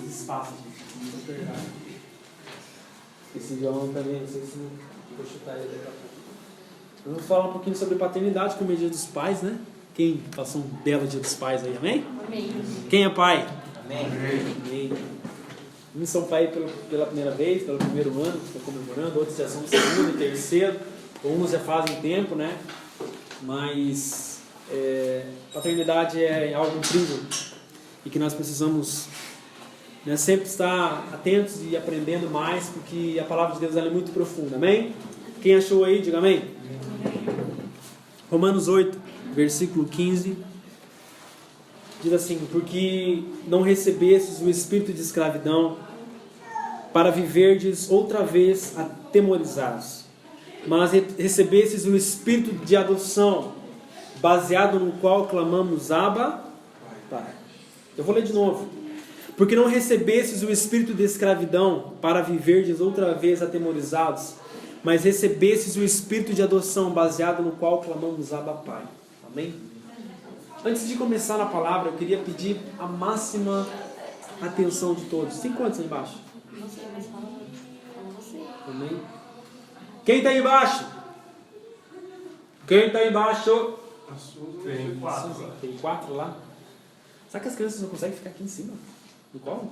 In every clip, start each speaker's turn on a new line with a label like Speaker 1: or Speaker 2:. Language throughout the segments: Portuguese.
Speaker 1: espaço, gente. Muito verdade. Esse violão também, não sei se vou chutar ele daqui a pouco. Vamos falar um pouquinho sobre paternidade, como é Dia dos Pais, né? Quem passou um belo Dia dos Pais aí, amém?
Speaker 2: Amém.
Speaker 1: Quem é pai?
Speaker 3: Amém.
Speaker 1: Amém. Uns são pai pela primeira vez, pelo primeiro ano, estão comemorando, outros já são segundo e terceiro, uns já fazem tempo, né? Mas paternidade é algo incrível e que nós precisamos, né, sempre estar atentos e aprendendo mais, porque a palavra de Deus ela é muito profunda, amém? Quem achou aí, diga amém. Romanos 8, versículo 15, diz assim: porque não recebestes o espírito de escravidão para viverdes outra vez atemorizados, mas recebestes o espírito de adoção, baseado no qual clamamos Abba, Pai. Eu vou ler de novo. Porque não recebestes o espírito de escravidão para viverdes outra vez atemorizados, mas recebestes o espírito de adoção, baseado no qual clamamos Abba, Pai. Amém? Antes de começar na palavra, eu queria pedir a máxima atenção de todos. Tem quantos aí embaixo?
Speaker 2: Não sei, mas fala você.
Speaker 1: Amém? Quem está aí embaixo? Quem está aí embaixo? Tem 4 lá. Será que as crianças não conseguem ficar aqui em cima? No colo?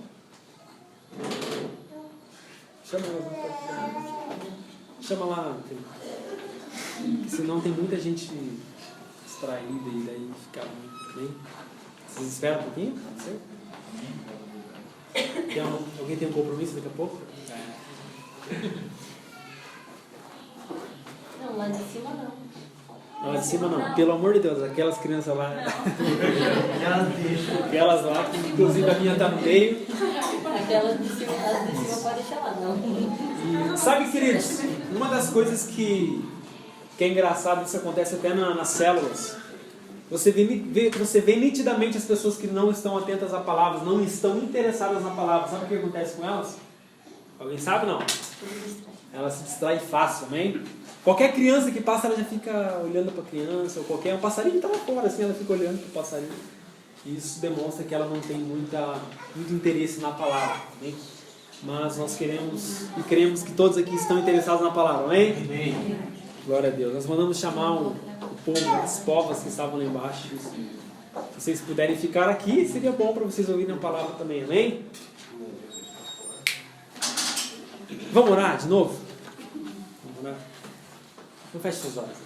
Speaker 1: Chama elas lá. Chama lá. Senão tem muita gente distraída e daí fica bem. Vocês esperam um pouquinho? Alguém tem um compromisso daqui a pouco?
Speaker 2: Não, lá de cima não.
Speaker 1: Lá de cima não, pelo amor de Deus, aquelas crianças lá. Aquelas lá, que inclusive a minha está no meio.
Speaker 2: Aquelas de cima pode deixar lá, não.
Speaker 1: E, sabe, queridos, uma das coisas que é engraçado, isso acontece até nas células. Você vê nitidamente as pessoas que não estão atentas à palavra, não estão interessadas na palavra. Sabe o que acontece com elas? Alguém sabe não? Ela se distrai fácil, amém? Qualquer criança que passa, ela já fica olhando para a criança, ou um passarinho está lá fora, assim, ela fica olhando para o passarinho. E isso demonstra que ela não tem muito interesse na palavra, amém? Mas nós queremos e cremos que todos aqui estão interessados na palavra, amém?
Speaker 3: Amém.
Speaker 1: Glória a Deus. Nós mandamos chamar o povo, as povas que estavam lá embaixo. Se vocês puderem ficar aqui, seria bom para vocês ouvirem a palavra também, amém? Vamos orar de novo? Vamos orar? Não feche seus olhos.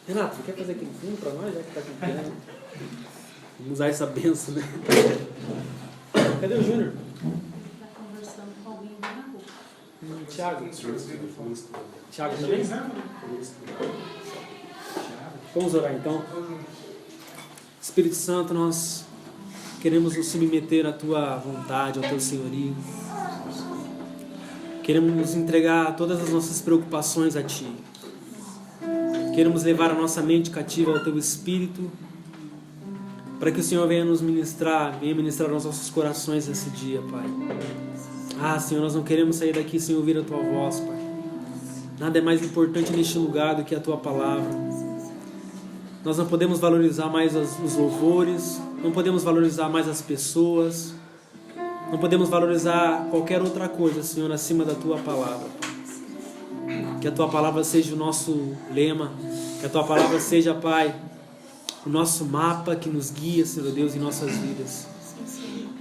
Speaker 1: Renato, você quer fazer aquele fundo para nós, já que está aqui piano? Vamos usar essa benção, né? Cadê o Júnior?
Speaker 2: Está conversando com alguém lá na rua.
Speaker 1: Tiago. Tiago também? Vamos orar então. Espírito Santo, nós queremos nos submeter à Tua vontade, ao Teu senhorio. Queremos nos entregar todas as nossas preocupações a Ti. Queremos levar a nossa mente cativa ao Teu Espírito, para que o Senhor venha nos ministrar, venha ministrar aos nossos corações nesse dia, Pai. Ah, Senhor, nós não queremos sair daqui sem ouvir a Tua voz, Pai. Nada é mais importante neste lugar do que a Tua palavra. Nós não podemos valorizar mais os louvores, não podemos valorizar mais as pessoas, não podemos valorizar qualquer outra coisa, Senhor, acima da Tua palavra. Que a Tua palavra seja o nosso lema, que a Tua palavra seja, Pai, o nosso mapa que nos guia, Senhor Deus, em nossas vidas.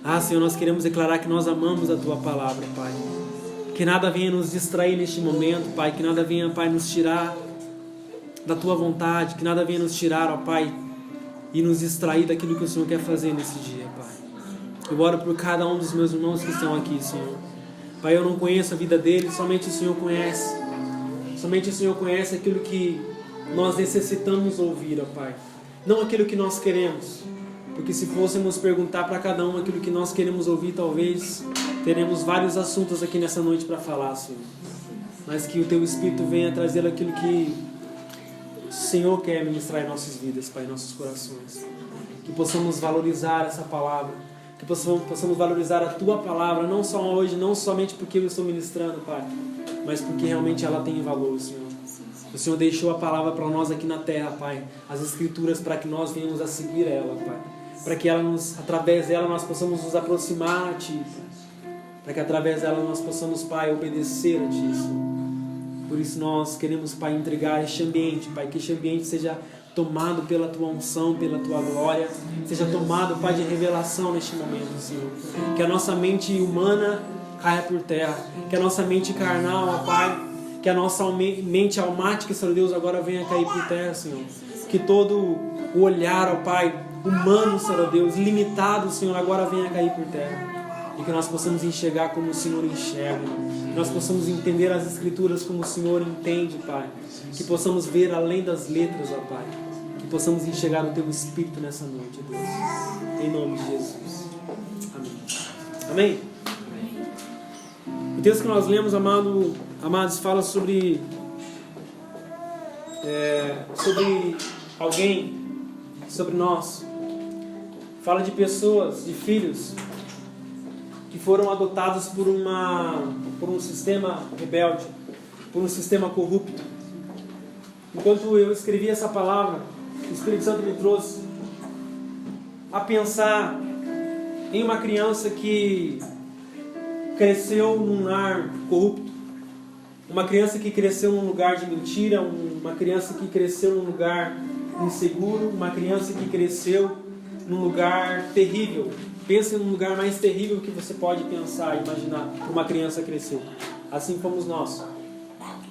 Speaker 1: Ah, Senhor, nós queremos declarar que nós amamos a Tua palavra, Pai. Que nada venha nos distrair neste momento, Pai. Que nada venha, Pai, nos tirar da Tua vontade. Que nada venha nos tirar, ó Pai, e nos distrair daquilo que o Senhor quer fazer nesse dia, Pai. Eu oro por cada um dos meus irmãos que estão aqui, Senhor. Pai, eu não conheço a vida deles, somente o Senhor conhece. Somente o Senhor conhece aquilo que nós necessitamos ouvir, ó Pai. Não aquilo que nós queremos. Porque se fôssemos perguntar para cada um aquilo que nós queremos ouvir, talvez teremos vários assuntos aqui nessa noite para falar, Senhor. Mas que o Teu Espírito venha trazer aquilo que o Senhor quer ministrar em nossas vidas, Pai, em nossos corações. Que possamos valorizar essa palavra. Que possamos valorizar a Tua palavra, não só hoje, não somente porque eu estou ministrando, Pai, mas porque realmente ela tem valor, Senhor. O Senhor deixou a palavra para nós aqui na terra, Pai. As Escrituras para que nós venhamos a seguir ela, Pai. para que através dela nós possamos nos aproximar a Ti, para que através dela nós possamos, Pai, obedecer a Ti, Senhor. Por isso nós queremos, Pai, entregar este ambiente, Pai, que este ambiente seja tomado pela Tua unção, pela Tua glória, seja tomado, Pai, de revelação neste momento, Senhor. Que a nossa mente humana caia por terra, que a nossa mente carnal, ó Pai, que a nossa mente almática, Senhor Deus, agora venha cair por terra, Senhor. Que todo o olhar, ó Pai, humano, Senhor Deus, limitado, Senhor, agora venha cair por terra. E que nós possamos enxergar como o Senhor enxerga. Que nós possamos entender as Escrituras como o Senhor entende, Pai. Que possamos ver além das letras, ó Pai. Que possamos enxergar o Teu Espírito nessa noite, Deus. Em nome de Jesus. Amém. Amém? O texto que nós lemos, amados, fala sobre alguém, sobre nós. Fala de pessoas, de filhos que foram adotados por um sistema rebelde, por um sistema corrupto. Enquanto eu escrevi essa palavra, o Espírito Santo me trouxe a pensar em uma criança que cresceu num lar corrupto, uma criança que cresceu num lugar de mentira, uma criança que cresceu num lugar inseguro, uma criança que cresceu num lugar terrível. Pense num lugar mais terrível que você pode pensar, imaginar, para uma criança crescer. Assim fomos nós.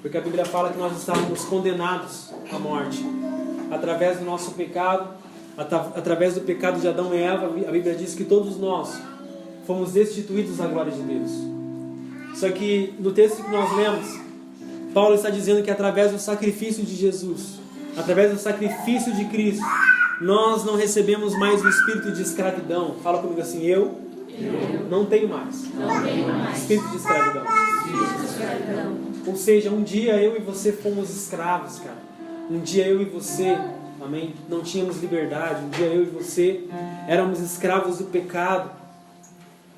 Speaker 1: Porque a Bíblia fala que nós estávamos condenados à morte. Através do nosso pecado, através do pecado de Adão e Eva, a Bíblia diz que todos nós fomos destituídos da glória de Deus. Só que no texto que nós lemos, Paulo está dizendo que através do sacrifício de Jesus, através do sacrifício de Cristo, nós não recebemos mais o espírito de escravidão. Fala comigo assim, eu não tenho mais. Espírito de escravidão. Ou seja, um dia eu e você fomos escravos, cara. Um dia eu e você, amém, não tínhamos liberdade. Um dia eu e você éramos escravos do pecado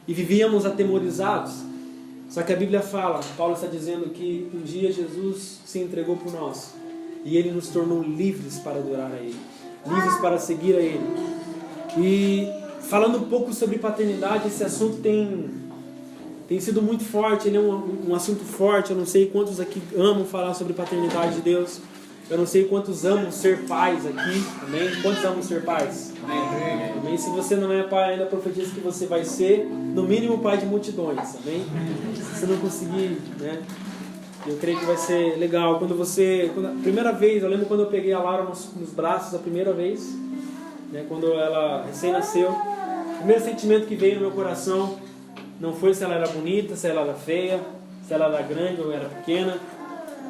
Speaker 1: e vivíamos atemorizados. Só que a Bíblia fala, Paulo está dizendo que um dia Jesus se entregou por nós e Ele nos tornou livres para adorar a Ele, livres para seguir a Ele. E falando um pouco sobre paternidade, esse assunto tem sido muito forte, ele é um assunto forte. Eu não sei quantos aqui amam falar sobre paternidade de Deus. Eu não sei quantos amam ser pais aqui, amém? Quantos amam ser pais? Amém. Amém? Se você não é pai ainda, profetizo que você vai ser, no mínimo, pai de multidões, amém? Se você não conseguir, né? Eu creio que vai ser legal. A primeira vez, eu lembro quando eu peguei a Laura nos braços, a primeira vez, né? Quando ela recém nasceu, o primeiro sentimento que veio no meu coração não foi se ela era bonita, se ela era feia, se ela era grande ou era pequena.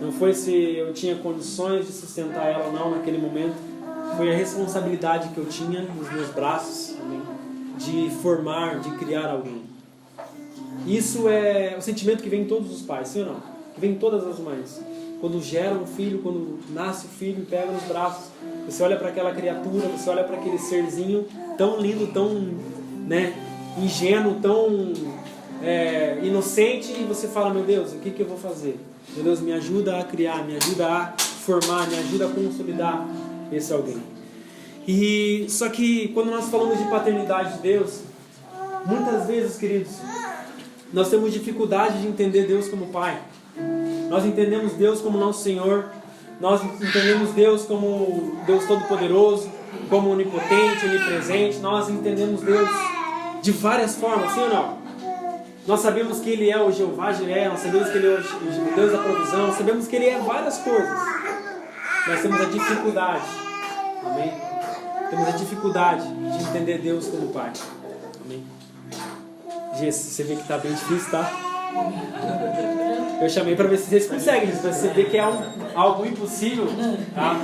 Speaker 1: Não foi se eu tinha condições de sustentar ela ou não naquele momento. Foi a responsabilidade que eu tinha nos meus braços, amém? De formar, de criar alguém. Isso é o sentimento que vem em todos os pais, sim ou não? Que vem em todas as mães. Quando gera um filho, quando nasce o filho, pega nos braços, você olha para aquela criatura, você olha para aquele serzinho tão lindo, tão, né, ingênuo, tão inocente, e você fala, meu Deus, o que eu vou fazer? Meu Deus, me ajuda a criar, me ajuda a formar, me ajuda a consolidar esse alguém. E só que quando nós falamos de paternidade de Deus, muitas vezes, queridos, nós temos dificuldade de entender Deus como Pai. Nós entendemos Deus como nosso Senhor, nós entendemos Deus como Deus Todo-Poderoso, como onipotente, onipresente. Nós entendemos Deus de várias formas, sim ou não? Nós sabemos que Ele é o Jeová Jireh, nós sabemos que Ele é o Deus da provisão, nós sabemos que Ele é várias coisas. Nós temos a dificuldade, amém? Temos a dificuldade de entender Deus como Pai, amém? Gente, você vê que está bem difícil, tá? Eu chamei para ver se vocês conseguem, para você ver que é algo impossível, tá?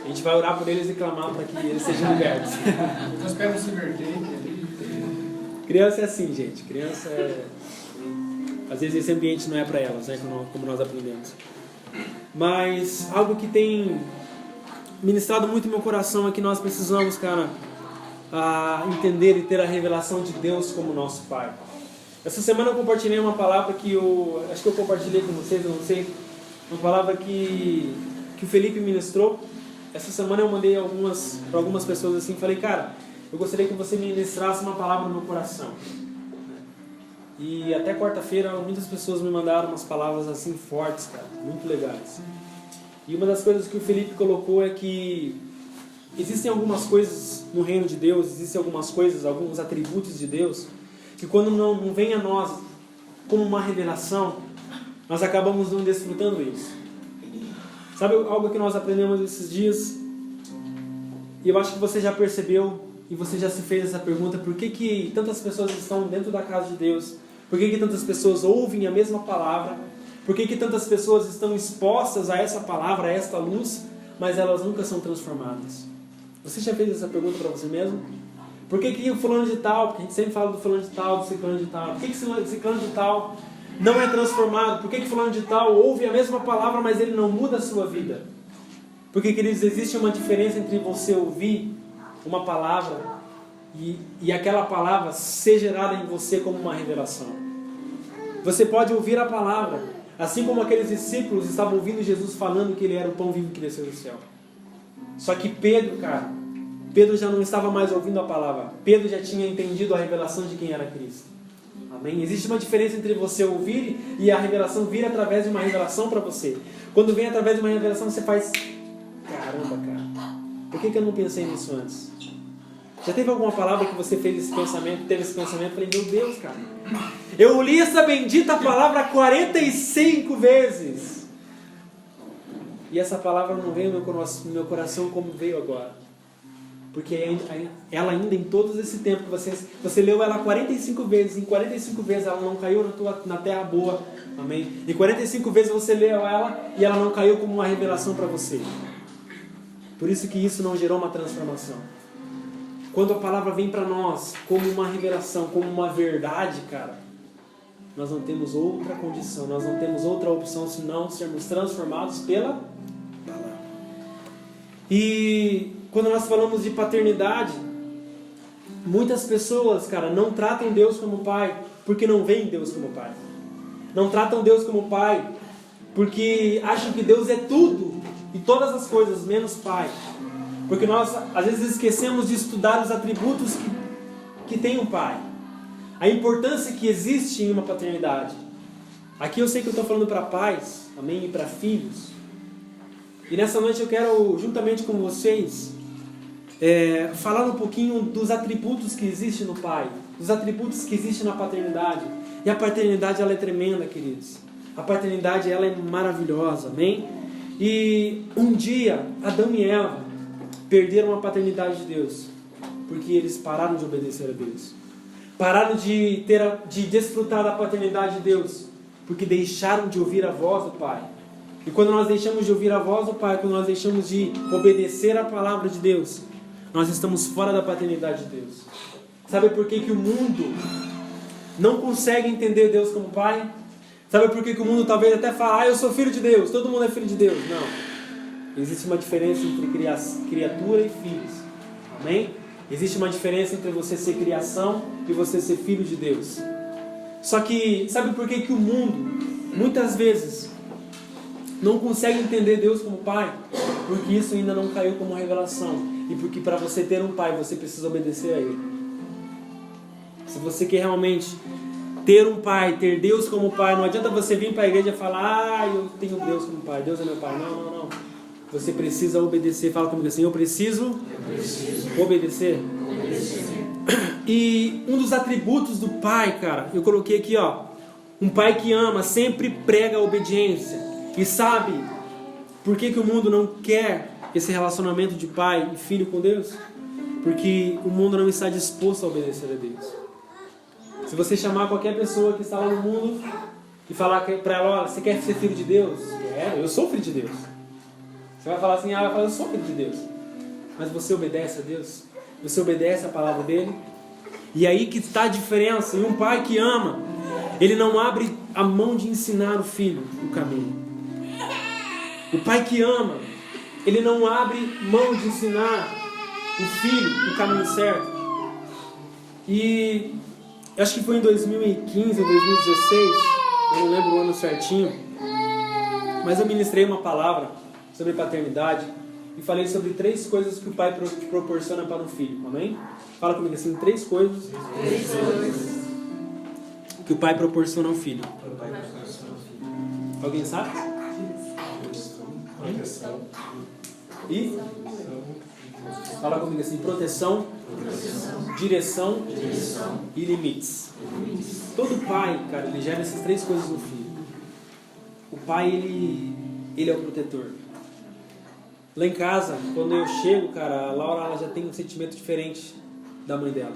Speaker 1: A gente vai orar por eles e clamar para que eles sejam libertos.
Speaker 3: Nós queremos se inverter.
Speaker 1: Criança é assim, gente. Criança é... Às vezes esse ambiente não é para elas, né? Como nós aprendemos. Mas algo que tem ministrado muito no meu coração é que nós precisamos, cara, entender e ter a revelação de Deus como nosso Pai. Essa semana eu compartilhei uma palavra que acho que eu compartilhei com vocês, eu não sei. Uma palavra que o Felipe ministrou. essa semana eu mandei para algumas pessoas assim, falei, cara, eu gostaria que você ministrasse uma palavra no meu coração. E até quarta-feira muitas pessoas me mandaram umas palavras assim fortes, cara, muito legais. E uma das coisas que o Felipe colocou é que existem algumas coisas no reino de Deus, existem algumas coisas, alguns atributos de Deus, que quando não vem a nós como uma revelação, nós acabamos não desfrutando isso. Sabe algo que nós aprendemos esses dias? E eu acho que você já percebeu e você já se fez essa pergunta: por que tantas pessoas estão dentro da casa de Deus? Por que tantas pessoas ouvem a mesma palavra? Por que tantas pessoas estão expostas a essa palavra, a esta luz, mas elas nunca são transformadas? Você já fez essa pergunta para você mesmo? Por que o fulano de tal, porque a gente sempre fala do fulano de tal, do ciclano de tal, por que esse ciclano de tal não é transformado? Por que fulano de tal ouve a mesma palavra, mas ele não muda a sua vida? Porque, queridos, existe uma diferença entre você ouvir uma palavra e aquela palavra ser gerada em você como uma revelação. Você pode ouvir a palavra, assim como aqueles discípulos estavam ouvindo Jesus falando que ele era o pão vivo que desceu do céu. Só que Pedro já não estava mais ouvindo a palavra. Pedro já tinha entendido a revelação de quem era Cristo. Amém? Existe uma diferença entre você ouvir e a revelação vir através de uma revelação para você. Quando vem através de uma revelação, você faz: caramba, cara, por que eu não pensei nisso antes? Já teve alguma palavra que você teve esse pensamento? Falei, meu Deus, cara, eu li essa bendita palavra 45 vezes. E essa palavra não veio no meu coração como veio agora. Porque ela ainda, em todo esse tempo que você leu ela 45 vezes, em 45 vezes ela não caiu na terra boa. Amém? Em 45 vezes você leu ela e ela não caiu como uma revelação para você. Por isso que isso não gerou uma transformação. Quando a palavra vem para nós como uma revelação, como uma verdade, cara, nós não temos outra condição, nós não temos outra opção senão sermos transformados pela palavra. E quando nós falamos de paternidade, muitas pessoas, cara, não tratam Deus como pai porque não veem Deus como pai. Não tratam Deus como pai porque acham que Deus é tudo e todas as coisas menos pai. Porque nós, às vezes, esquecemos de estudar os atributos que tem um pai. A importância que existe em uma paternidade. Aqui eu sei que eu estou falando para pais, amém, e para filhos. E nessa noite eu quero, juntamente com vocês, falar um pouquinho dos atributos que existem no pai. Dos atributos que existem na paternidade. E a paternidade, ela é tremenda, queridos. A paternidade, ela é maravilhosa, amém? E um dia, Adão e Eva perderam a paternidade de Deus, porque eles pararam de obedecer a Deus. Pararam de desfrutar da paternidade de Deus, porque deixaram de ouvir a voz do Pai. E quando nós deixamos de ouvir a voz do Pai, quando nós deixamos de obedecer a palavra de Deus, nós estamos fora da paternidade de Deus. Sabe por que o mundo não consegue entender Deus como Pai? Sabe por que o mundo talvez até fala: eu sou filho de Deus, todo mundo é filho de Deus? Não. Existe uma diferença entre criatura e filhos. Amém? Existe uma diferença entre você ser criação e você ser filho de Deus. Só que, sabe por que o mundo, muitas vezes, não consegue entender Deus como Pai? Porque isso ainda não caiu como revelação. E porque para você ter um Pai, você precisa obedecer a Ele. Se você quer realmente ter um Pai, ter Deus como Pai, não adianta você vir para a igreja e falar: eu tenho Deus como Pai, Deus é meu Pai. Não. Você precisa obedecer. Fala comigo assim: eu preciso obedecer. E um dos atributos do pai, cara, eu coloquei aqui, ó: um pai que ama sempre prega a obediência. E sabe por que o mundo não quer esse relacionamento de pai e filho com Deus? Porque o mundo não está disposto a obedecer a Deus. Se você chamar qualquer pessoa que está lá no mundo e falar para ela: olha, você quer ser filho de Deus? Eu sou filho de Deus. Você vai falar assim: ela fala: eu sou filho de Deus. Mas você obedece a Deus? Você obedece a palavra dele? E aí que está a diferença. E um pai que ama, ele não abre a mão de ensinar o filho o caminho. O pai que ama, ele não abre mão de ensinar o filho o caminho certo. E acho que foi em 2015 ou 2016, eu não lembro o ano certinho, mas eu ministrei uma palavra sobre paternidade. e falei sobre 3 coisas que o pai proporciona para um filho, amém? Fala comigo assim, 3 coisas que o pai proporciona ao filho. Alguém sabe?
Speaker 3: Proteção.
Speaker 1: E? Fala comigo assim, proteção, direção e limites. Todo pai, cara, ele gera essas 3 coisas no filho. O pai, ele é o protetor. Lá em casa, quando eu chego, cara, a Laura ela já tem um sentimento diferente da mãe dela.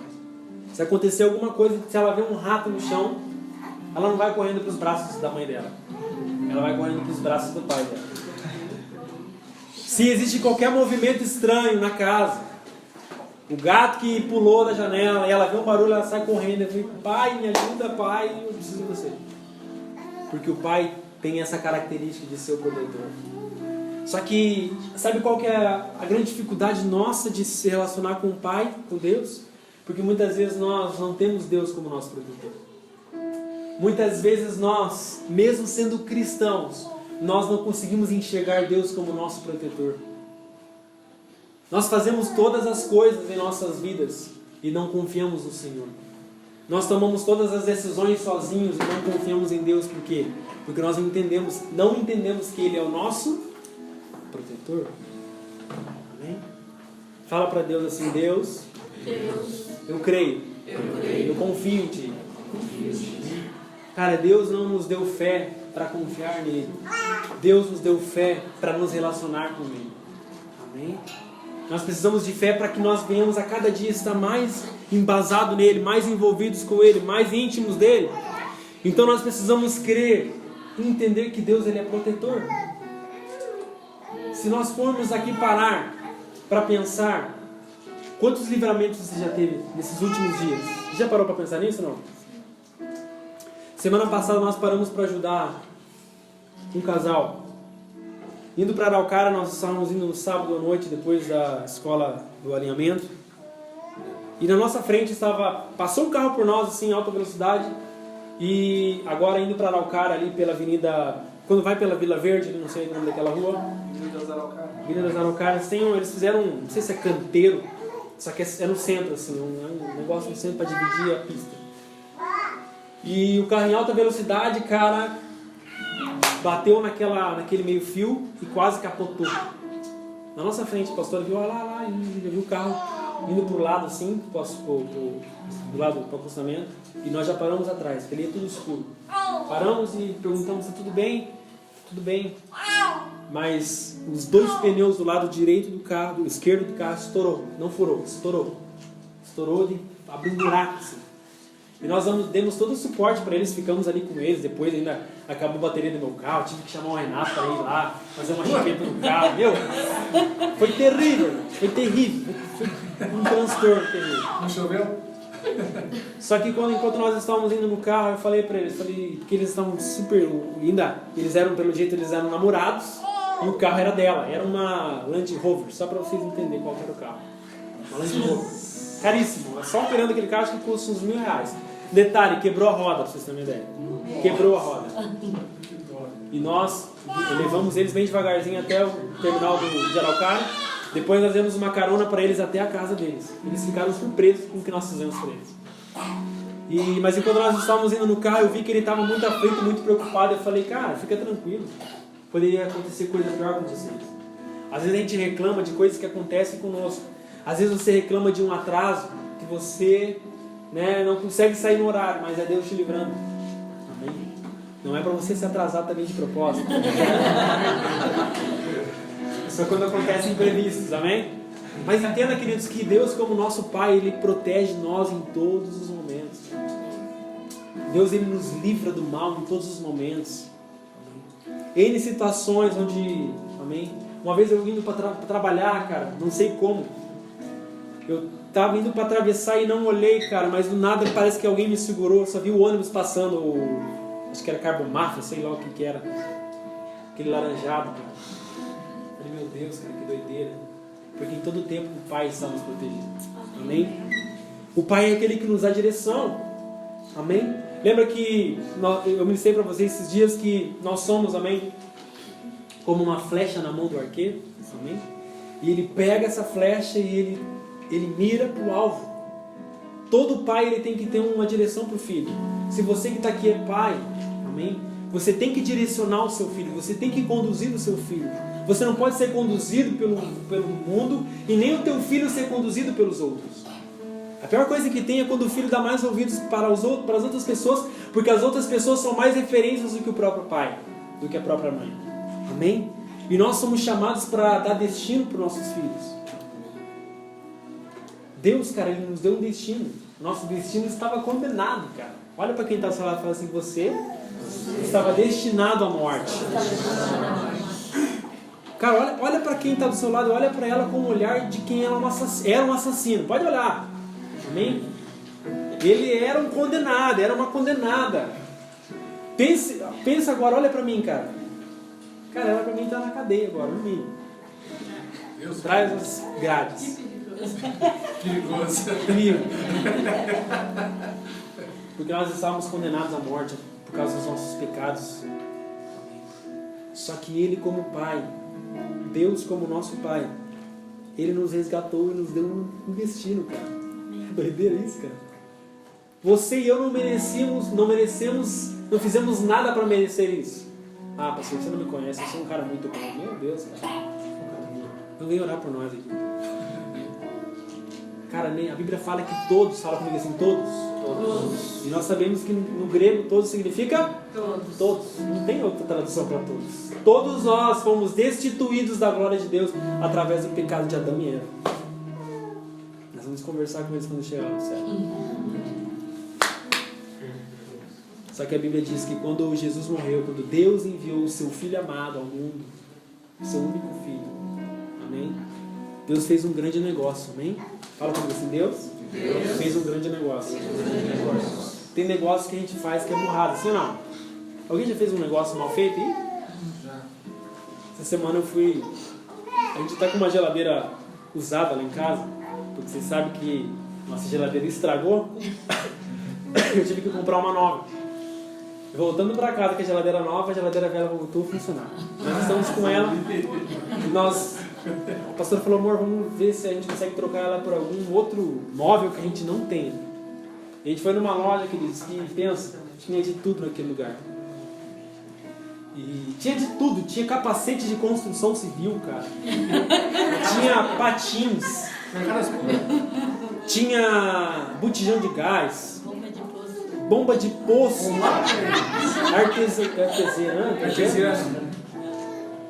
Speaker 1: Se acontecer alguma coisa, se ela vê um rato no chão, ela não vai correndo para os braços da mãe dela. Ela vai correndo para os braços do pai dela. Se existe qualquer movimento estranho na casa, o gato que pulou da janela e ela vê um barulho, ela sai correndo. Eu falo, pai, me ajuda, pai, eu preciso de você. Porque o pai tem essa característica de ser o protetor. Só que, sabe qual que é a grande dificuldade nossa de se relacionar com o pai, com Deus? Porque muitas vezes nós não temos Deus como nosso protetor. Muitas vezes nós, mesmo sendo cristãos, nós não conseguimos enxergar Deus como nosso protetor. Nós fazemos todas as coisas em nossas vidas e não confiamos no Senhor. Nós tomamos todas as decisões sozinhos e não confiamos em Deus. Por quê? Porque nós não entendemos que Ele é o nosso protetor. Amém? Fala para Deus assim, Deus, eu creio, eu confio em Ti. Cara, Deus não nos deu fé para confiar nele. Deus nos deu fé para nos relacionar com Ele. Amém? Nós precisamos de fé para que nós venhamos a cada dia estar mais embasado nele, mais envolvidos com Ele, mais íntimos dele. Então nós precisamos crer e entender que Deus ele é protetor. Se nós formos aqui parar para pensar, quantos livramentos você já teve nesses últimos dias? Você já parou para pensar nisso ou não? Semana passada nós paramos para ajudar um casal. Indo para Araucária, nós estávamos indo no sábado à noite, depois da escola do alinhamento. E na nossa frente passou um carro por nós, assim, em alta velocidade. E agora indo para Araucária, ali pela avenida, quando vai pela Vila Verde, não sei o nome daquela rua.
Speaker 3: Avenida das Araucárias.
Speaker 1: Avenida das Araucárias, eles fizeram, não sei se é canteiro, só que é no centro, assim, um negócio no centro para dividir a pista. E o carro em alta velocidade, cara, bateu naquele meio fio e quase capotou. Na nossa frente, o pastor viu lá, e viu o carro indo pro lado assim, do lado do acostamento, e nós já paramos atrás, porque ali é tudo escuro. Paramos e perguntamos se tudo bem. Tudo bem. Mas os 2 pneus do lado direito do carro, do esquerdo do carro, estourou. Não furou, estourou. Estourou de abrir um buraco assim. E nós demos todo o suporte para eles, ficamos ali com eles. Depois ainda acabou a bateria do meu carro, tive que chamar o Renato para ir lá, fazer uma chapeta no carro. Foi terrível, foi um transtorno terrível.
Speaker 3: Não choveu?
Speaker 1: Só que enquanto nós estávamos indo no carro, eu falei para eles, que eles estavam super, pelo jeito eles eram namorados, e o carro era dela, era uma Land Rover, só para vocês entenderem qual era o carro. Uma Land Rover, caríssimo, só operando aquele carro acho que custa uns R$1.000. Detalhe, quebrou a roda, para vocês terem uma ideia. Quebrou a roda. E nós levamos eles bem devagarzinho até o terminal de Araucária. Depois nós demos uma carona para eles até a casa deles. Eles ficaram surpresos com o que nós fizemos para eles. Mas enquanto nós estávamos indo no carro, eu vi que ele estava muito aflito, muito preocupado. Eu falei, cara, fica tranquilo. Poderia acontecer coisa pior com vocês. Às vezes a gente reclama de coisas que acontecem conosco. Às vezes você reclama de um atraso que você não consegue sair no horário, mas é Deus te livrando. Amém? Não é para você se atrasar também de propósito. Só quando acontecem imprevistos, amém? Mas entenda, queridos, que Deus, como nosso Pai, Ele protege nós em todos os momentos. Deus, Ele nos livra do mal em todos os momentos. Em situações onde, amém? Uma vez eu indo para trabalhar, cara, não sei como. Eu estava indo para atravessar e não olhei, cara, mas do nada parece que alguém me segurou. Só vi o ônibus passando, acho que era Carbomafia, sei lá o que era. Aquele laranjado, cara. Falei, meu Deus, cara, que doideira. Porque em todo tempo o Pai está nos protegendo. Amém? O Pai é aquele que nos dá direção. Amém? Lembra que eu ministrei para vocês esses dias que nós somos, amém, como uma flecha na mão do arqueiro. Amém? E ele pega essa flecha e ele mira para o alvo. Todo pai ele tem que ter uma direção para o filho. Se você que está aqui é pai, amém? Você tem que direcionar o seu filho, você tem que conduzir o seu filho. Você não pode ser conduzido pelo mundo e nem o teu filho ser conduzido pelos outros. A pior coisa que tem é quando o filho dá mais ouvidos para as outras pessoas, porque as outras pessoas são mais referências do que o próprio pai, do que a própria mãe. Amém? E nós somos chamados para dar destino para os nossos filhos. Deus, cara, Ele nos deu um destino. Nosso destino estava condenado, cara. Olha para quem está ao seu lado e fala assim, você estava destinado à morte. Cara, olha para quem está do seu lado, olha para ela com o olhar de quem era um assassino. Pode olhar. Amém? Ele era um condenado, era uma condenada. Pensa agora, olha para mim, cara. Cara, ela para mim está na cadeia agora, no mínimo. Traz as grades.
Speaker 3: Perigoso.
Speaker 1: Perigo. Porque nós estávamos condenados à morte por causa dos nossos pecados. Só que Ele como Pai, Deus como nosso Pai, Ele nos resgatou e nos deu um destino, cara. É doideira isso, cara. Você e eu não merecemos, não fizemos nada para merecer isso. Ah, pastor, você não me conhece, eu sou um cara muito bom. Meu Deus, cara. Então vem orar por nós aqui. Cara, a Bíblia fala que todos, fala comigo assim, todos. E nós sabemos que no grego todos significa todos. Não tem outra tradução para todos. Todos nós fomos destituídos da glória de Deus através do pecado de Adão e Eva. Nós vamos conversar com eles quando chegar no céu. Só que a Bíblia diz que quando Jesus morreu, quando Deus enviou o seu Filho amado ao mundo, o seu único Filho, amém? Deus fez um grande negócio, amém? Fala comigo assim, Deus fez um grande negócio. Tem negócio que a gente faz que é burrado, sim ou não? Alguém já fez um negócio mal feito aí? Já. Essa semana eu fui... A gente tá com uma geladeira usada lá em casa, porque vocês sabem que nossa geladeira estragou. Eu tive que comprar uma nova. Voltando para casa com a geladeira nova, a geladeira velha voltou a funcionar. Nós estamos com ela e o pastor falou, amor, vamos ver se a gente consegue trocar ela por algum outro móvel que a gente não tem. E a gente foi numa loja que pensa, tinha de tudo naquele lugar. E tinha de tudo, tinha capacete de construção civil, cara. Tinha patins. Tinha botijão de gás. Bomba de poço. Artesiana.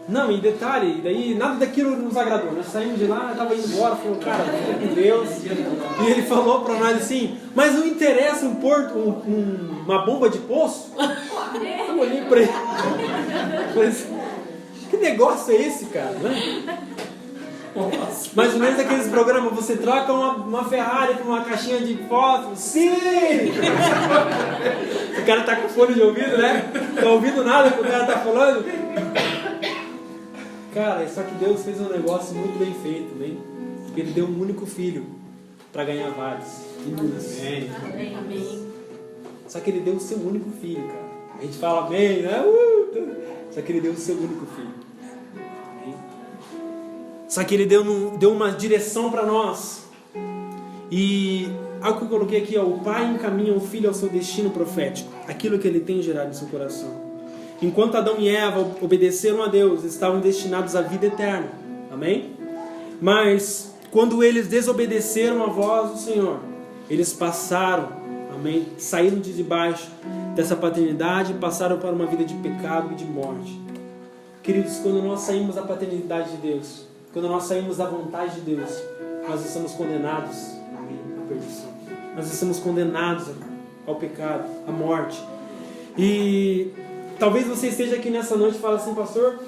Speaker 1: Não, e detalhe, daí nada daquilo nos agradou. Nós saímos de lá, estava indo embora, falou, cara, fica com Deus. E ele falou para nós assim, mas não interessa uma bomba de poço? Eu olhei para ele. Falei assim, que negócio é esse, cara? Né? Mais ou menos aqueles programas, você troca uma Ferrari por uma caixinha de fósforo. Sim! O cara tá com fone de ouvido, né? Tá ouvindo nada que o cara tá falando. Cara, só que Deus fez um negócio muito bem feito, bem? Porque Ele deu um único filho para ganhar vários. Amém. Só que Ele deu o seu único filho, cara. A gente fala amém, né? Só que Ele deu o seu único filho. Amém? Só que Ele deu uma direção para nós. E algo que eu coloquei aqui, ó, o pai encaminha o filho ao seu destino profético. Aquilo que ele tem gerado em seu coração. Enquanto Adão e Eva obedeceram a Deus, estavam destinados à vida eterna. Amém? Mas, quando eles desobedeceram a voz do Senhor, eles passaram, amém? Saíram de debaixo dessa paternidade e passaram para uma vida de pecado e de morte. Queridos, quando nós saímos da paternidade de Deus, quando nós saímos da vontade de Deus, nós estamos condenados, amém, à perdição. Nós estamos condenados ao pecado, à morte. E talvez você esteja aqui nessa noite e fale assim, pastor,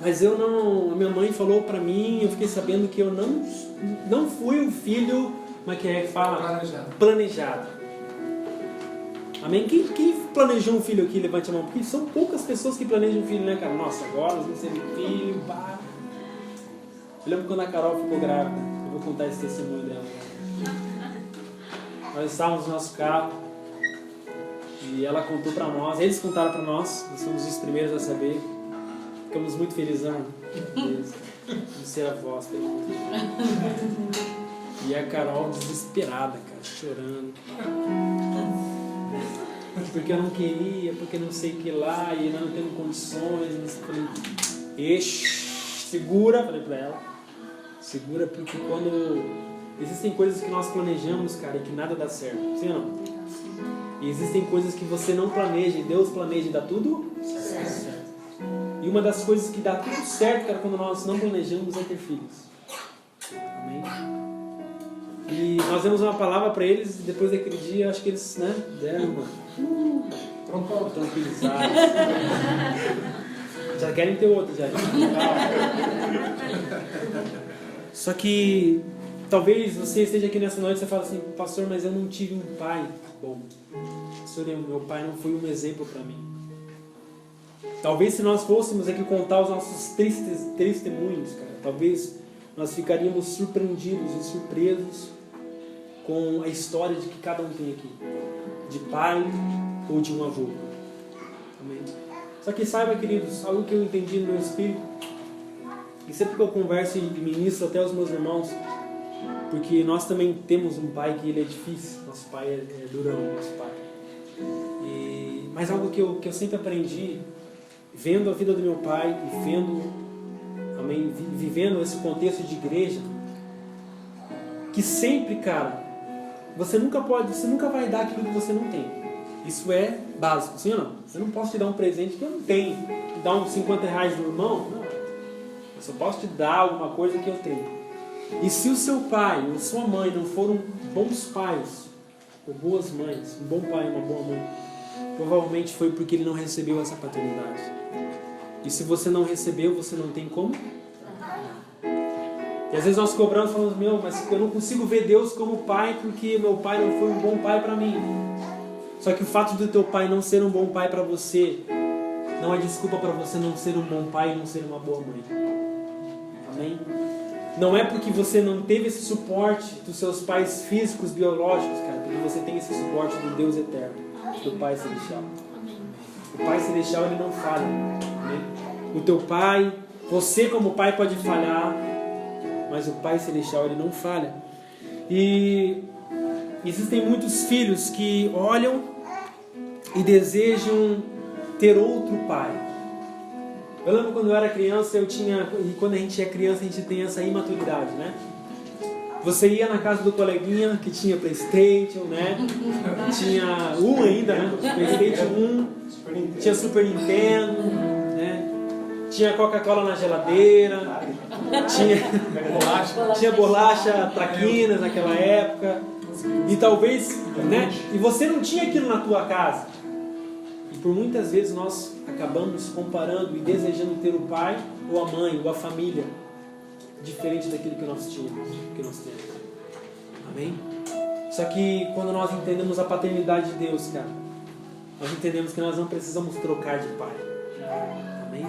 Speaker 1: mas eu não... A minha mãe falou para mim, eu fiquei sabendo que eu não fui um filho, como é que fala? Planejado. Amém? Quem planejou um filho aqui? Levante a mão. Porque são poucas pessoas que planejam um filho, né, cara? Nossa, agora nós vamos ter um filho, pá. Eu lembro quando a Carol ficou grávida. Eu vou contar esse testemunho dela. Nós estávamos no nosso carro e ela contou para nós, eles contaram para nós, nós fomos os primeiros a saber. Ficamos muito felizão de ser avós. E a Carol desesperada, cara, chorando. Porque eu não queria, porque não sei o que lá, e não tendo condições. Eu falei, segura, falei pra ela. Segura, porque quando existem coisas que nós planejamos, cara, e que nada dá certo. Sim ou não? E existem coisas que você não planeja, e Deus planeja e dá tudo certo. E uma das coisas que dá tudo certo, cara, quando nós não planejamos é ter filhos. Amém? E nós demos uma palavra para eles, e depois daquele dia, acho que eles, né, deram uma tranquilizada. Já querem ter outro, já. Só que talvez você esteja aqui nessa noite e você fala assim, pastor, mas eu não tive um pai bom. Pastor, meu pai não foi um exemplo para mim. Talvez se nós fôssemos aqui contar os nossos tristes testemunhos, cara, talvez nós ficaríamos surpreendidos e surpresos com a história de que cada um tem aqui. De pai ou de um avô. Amém? Só que saiba, queridos, algo que eu entendi no meu espírito, e sempre que eu converso e ministro até os meus irmãos, porque nós também temos um pai que ele é difícil, nosso pai é durão, nosso pai. Mas algo que eu sempre aprendi, vendo a vida do meu pai e vivendo esse contexto de igreja, que sempre, cara, você nunca vai dar aquilo que você não tem. Isso é básico, sim ou não? Eu não posso te dar um presente que eu não tenho. Dar uns 50 reais do irmão? Não. Eu só posso te dar alguma coisa que eu tenho. E se o seu pai ou sua mãe não foram bons pais ou boas mães, um bom pai e uma boa mãe, provavelmente foi porque ele não recebeu essa paternidade. E se você não recebeu, você não tem como. E às vezes nós cobramos e falamos, mas eu não consigo ver Deus como pai porque meu pai não foi um bom pai para mim. Só que o fato do teu pai não ser um bom pai para você não é desculpa para você não ser um bom pai e não ser uma boa mãe. Amém? Não é porque você não teve esse suporte dos seus pais físicos, biológicos, cara, porque você tem esse suporte do Deus eterno, do Pai Celestial. O Pai Celestial, ele não falha. Amém? O teu pai, você como pai pode falhar, mas o Pai Celestial, ele não falha. E existem muitos filhos que olham e desejam ter outro pai. Eu lembro quando eu era criança, e quando a gente é criança, a gente tem essa imaturidade, né? Você ia na casa do coleguinha que tinha PlayStation, né? Tinha ainda, né? PlayStation 1, tinha Super Nintendo, né? Tinha Coca-Cola na geladeira, tinha bolacha traquinas naquela época. E talvez, né? E você não tinha aquilo na tua casa. E por muitas vezes nós acabamos comparando e desejando ter o pai ou a mãe ou a família diferente daquilo que nós tínhamos, que nós temos. Amém? Só que quando nós entendemos a paternidade de Deus, cara, nós entendemos que nós não precisamos trocar de pai. Amém?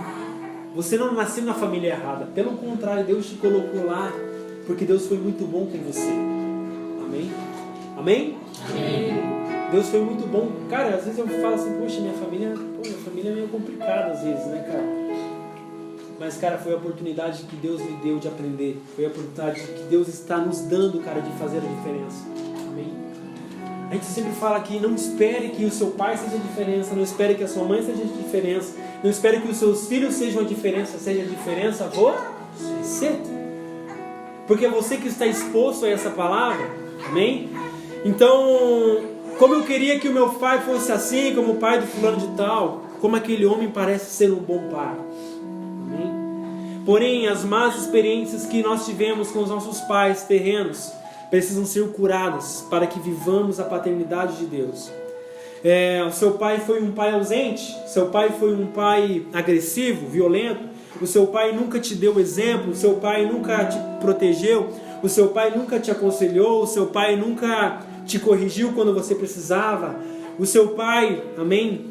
Speaker 1: Você não nasceu na família errada. Pelo contrário, Deus te colocou lá porque Deus foi muito bom com você. Amém? Amém?
Speaker 2: Amém.
Speaker 1: Deus foi muito bom. Cara, às vezes eu falo assim, poxa, minha família é meio complicada às vezes, né, cara? Mas, cara, foi a oportunidade que Deus me deu de aprender. Foi a oportunidade que Deus está nos dando, cara, de fazer a diferença. Amém? A gente sempre fala aqui, não espere que o seu pai seja a diferença, não espere que a sua mãe seja a diferença, não espere que os seus filhos sejam a diferença, seja a diferença você. Porque é você que está exposto a essa palavra. Amém? Então, como eu queria que o meu pai fosse assim, como o pai do fulano de tal, como aquele homem parece ser um bom pai. Amém? Porém, as más experiências que nós tivemos com os nossos pais terrenos precisam ser curadas para que vivamos a paternidade de Deus. O seu pai foi um pai ausente, seu pai foi um pai agressivo, violento, o seu pai nunca te deu exemplo, o seu pai nunca te protegeu, o seu pai nunca te aconselhou, o seu pai nunca te corrigiu quando você precisava. O seu pai, amém,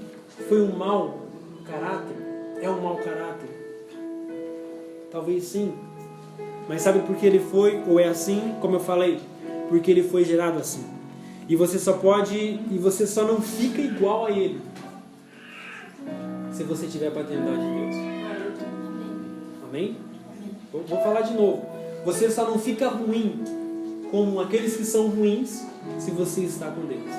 Speaker 1: foi um mau caráter, é um mau caráter. Talvez sim, mas sabe por que ele foi ou é assim? Como eu falei, porque ele foi gerado assim. E você só não fica igual a ele se você tiver a paternidade de Deus. Amém? Vou falar de novo. Você só não fica ruim como aqueles que são ruins se você está com Deus.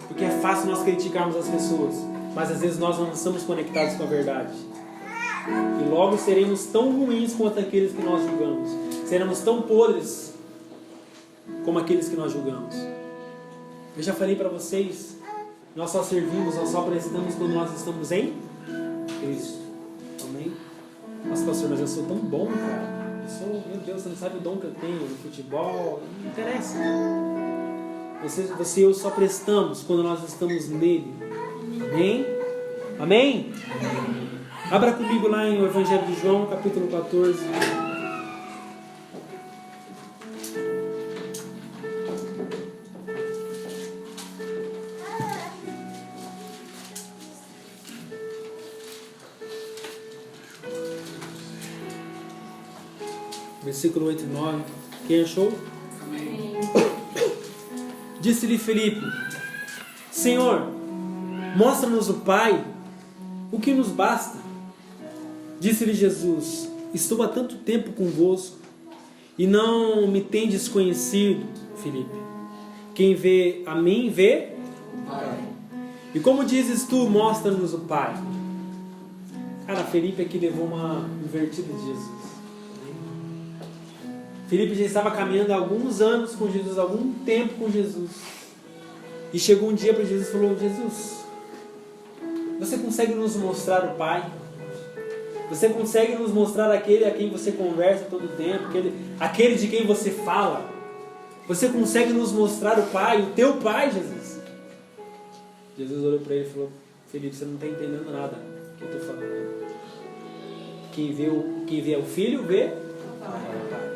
Speaker 1: Porque é fácil nós criticarmos as pessoas, mas às vezes nós não estamos conectados com a verdade. E logo seremos tão ruins quanto aqueles que nós julgamos. Seremos tão podres como aqueles que nós julgamos. Eu já falei para vocês, nós só servimos, nós só prestamos quando nós estamos em Cristo. Amém? Nossa, pastor, mas eu sou tão bom, cara. Meu Deus, você não sabe o dom que eu tenho no futebol. Não interessa. Você e eu só prestamos quando nós estamos nele. Amém? Amém? Abra comigo lá em o Evangelho de João, capítulo 14. Versículo 8 e 9. Quem achou?
Speaker 3: Amém.
Speaker 1: Disse-lhe Filipe: Senhor, mostra-nos o Pai, o que nos basta. Disse-lhe Jesus: Estou há tanto tempo convosco e não me tendes conhecido, Filipe. Quem vê a mim, vê o Pai. E como dizes tu, mostra-nos o Pai? Cara, Filipe aqui levou uma invertida de Jesus. Filipe já estava caminhando há alguns anos com Jesus, há algum tempo com Jesus. E chegou um dia para Jesus e falou: Jesus, você consegue nos mostrar o Pai? Você consegue nos mostrar aquele a quem você conversa todo o tempo, aquele de quem você fala? Você consegue nos mostrar o Pai, o teu Pai, Jesus? Jesus olhou para ele e falou: Filipe, você não está entendendo nada que eu estou falando. Quem vê o Filho, vê o Pai.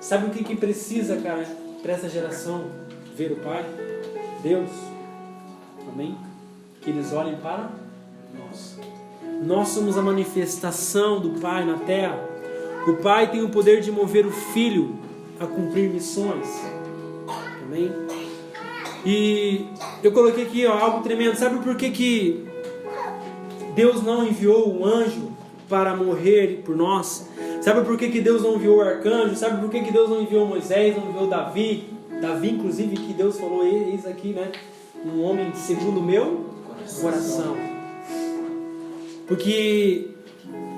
Speaker 1: Sabe o que precisa, cara, para essa geração ver o Pai? Deus. Amém? Que eles olhem para nós. Nós somos a manifestação do Pai na terra. O Pai tem o poder de mover o Filho a cumprir missões. Amém? E eu coloquei aqui algo tremendo. Sabe por que Deus não enviou o anjo para morrer por nós? Sabe por que Deus não enviou o arcanjo? Sabe por que Deus não enviou Moisés, não enviou Davi? Davi, inclusive, que Deus falou: eis aqui, né? Um homem segundo o meu coração. Porque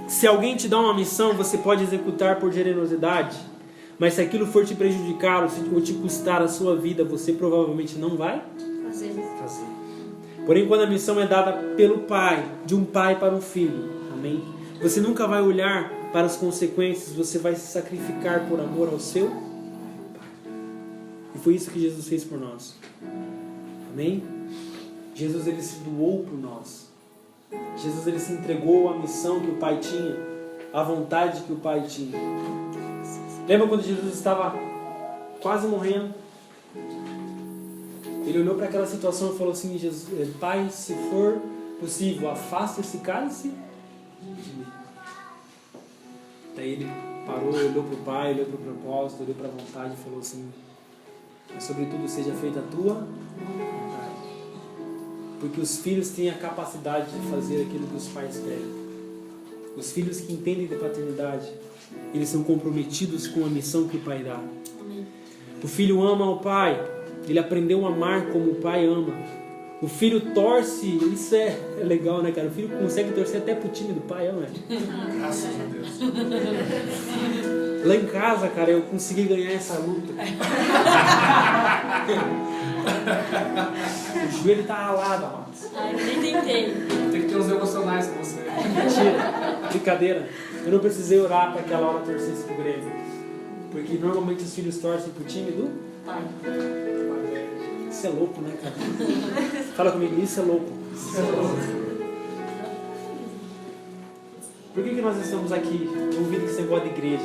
Speaker 1: se alguém te dá uma missão, você pode executar por generosidade, mas se aquilo for te prejudicar ou te custar a sua vida, você provavelmente não vai fazer. Porém, quando a missão é dada pelo Pai, de um pai para um filho, amém? Você nunca vai olhar para as consequências, você vai se sacrificar por amor ao seu Pai. E foi isso que Jesus fez por nós. Amém? Jesus, ele se doou por nós. Jesus, ele se entregou à missão que o Pai tinha, à vontade que o Pai tinha. Lembra quando Jesus estava quase morrendo? Ele olhou para aquela situação e falou assim: Jesus, Pai, se for possível, afasta esse cálice de mim. Daí ele parou, olhou para o Pai, olhou para o propósito, olhou para a vontade e falou assim: mas sobretudo seja feita a tua vontade. Porque os filhos têm a capacidade de fazer aquilo que os pais pedem. Os filhos que entendem da paternidade, eles são comprometidos com a missão que o Pai dá. O filho ama o Pai, ele aprendeu a amar como o Pai ama. O filho torce, isso é legal, né, cara? O filho consegue torcer até pro time do pai, não é?
Speaker 3: Graças a Deus.
Speaker 1: Lá em casa, cara, eu consegui ganhar essa luta. O joelho tá ralado, rapaz.
Speaker 2: Ai, eu nem tentei.
Speaker 3: Tem que ter uns devocionais com você.
Speaker 1: Mentira, brincadeira. Eu não precisei orar para aquela hora torcesse pro Grêmio. Porque normalmente os filhos torcem pro time do
Speaker 2: Pai.
Speaker 1: Isso é louco, né, cara? Fala comigo, isso é louco.
Speaker 3: Isso é louco.
Speaker 1: Por que nós estamos aqui? Eu ouvi que você gosta de igreja.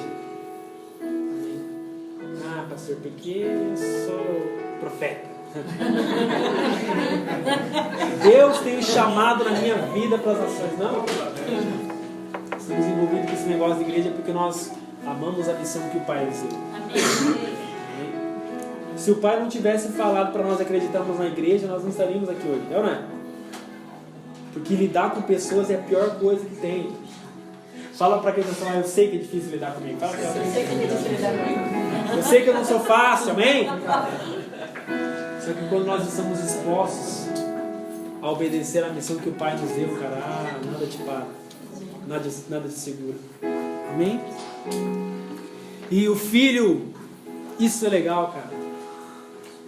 Speaker 1: Ah, pastor, porque eu sou profeta. Deus tem um chamado na minha vida para as ações. Não. Estamos envolvidos com esse negócio de igreja porque nós amamos a missão que o Pai nos deu.
Speaker 2: Amém.
Speaker 1: Se o Pai não tivesse falado para nós acreditarmos na igreja, nós não estaríamos aqui hoje, não é? Porque lidar com pessoas é a pior coisa que tem. Fala pra quem está falando, eu sei que é difícil lidar comigo. Fala pra
Speaker 2: Eu sei que é difícil lidar comigo.
Speaker 1: eu sei que eu não sou fácil, amém? Só que quando nós estamos dispostos a obedecer à missão que o Pai nos deu, cara, nada te para. Nada te segura. Amém? E o filho, isso é legal, cara.